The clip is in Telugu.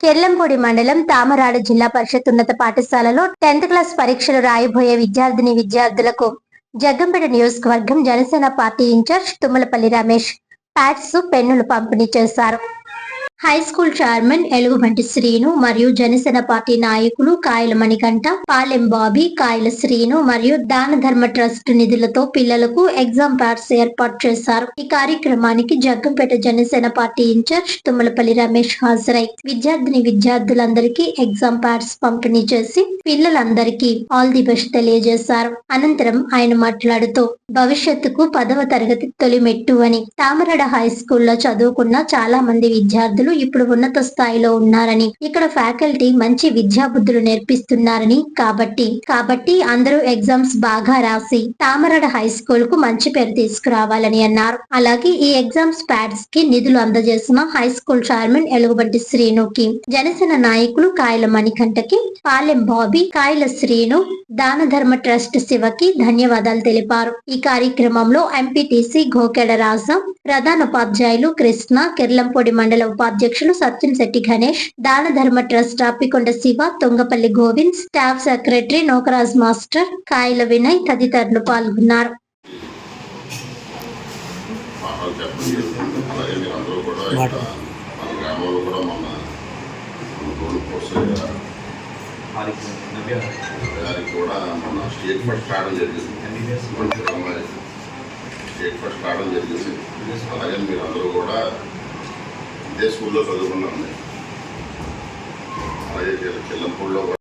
కెర్లంపూడి మండలం తామరాడ జిల్లా పరిషత్ ఉన్నత పాఠశాలలో 10th క్లాస్ పరీక్షలు రాయబోయే విద్యార్థులకు జగ్గంపేట నియోజకవర్గం Janasena party incharge Tummalapalli Ramesh pads పెన్నులు పంపిణీ చేశారు. హై స్కూల్ చైర్మన్ ఎలుగుబంటి శ్రీను మరియు జనసేన పార్టీ నాయకులు కాయల మణికంఠ, పాలెం బాబీ, కాయల శ్రీను మరియు దాన ధర్మ ట్రస్ట్ నిధులతో పిల్లలకు ఎగ్జామ్ ప్యాడ్స్ ఏర్పాటు చేశారు. ఈ కార్యక్రమానికి జగ్గంపేట జనసేన పార్టీ ఇన్ఛార్జ్ తుమ్మలపల్లి రమేష్ హాజరై విద్యార్థులందరికీ ఎగ్జామ్ ప్యాడ్స్ పంపిణీ చేసి పిల్లలందరికీ ఆల్ ది బెస్ట్ తెలియజేశారు. అనంతరం ఆయన మాట్లాడుతూ భవిష్యత్తుకు 10వ తరగతి తొలి మెట్టు అని, తామరాడ హై స్కూల్లో చదువుకున్న చాలా మంది విద్యార్థులు ఇప్పుడు ఉన్నత స్థాయిలో ఉన్నారని, ఇక్కడ ఫ్యాకల్టీ మంచి విద్యా బుద్ధులు నేర్పిస్తున్నారని, కాబట్టి అందరూ ఎగ్జామ్స్ బాగా రాసి తామరాడ హై స్కూల్ కు మంచి పేరు తీసుకురావాలని అన్నారు. అలాగే ఈ ఎగ్జామ్స్ ప్యాడ్స్ కి నిధులు అందజేసిన హై స్కూల్ చైర్మన్ ఎలుగుబంటి శ్రీనుకి, జనసేన నాయకులు కాయల మణికంఠకి, పాలెం బాబీ, కాయల శ్రీను, దాన ధర్మ ట్రస్ట్ శివకి ధన్యవాదాలు తెలిపారు. ఈ కార్యక్రమంలో ఎంపీటీసీ గోకెడ రాజా, ప్రధాన ఉపాధ్యాయులు కృష్ణ, కెర్లంపూడి మండల ఉపాధ్యక్షులు Satyamsetti Ganesh, Dana Dharma trust Appikonda Siva, Tongapalli Govind, staff secretary Nokaraj master, Kayala Vinay తదితరులు పాల్గొన్నారు. స్టేట్ ఫస్ట్ రావడం జరిగింది. అలాగే మీరు అందరూ కూడా ఇదే స్కూల్లో చదువుకున్నాను. అలాగే కెల్లంపూడిలో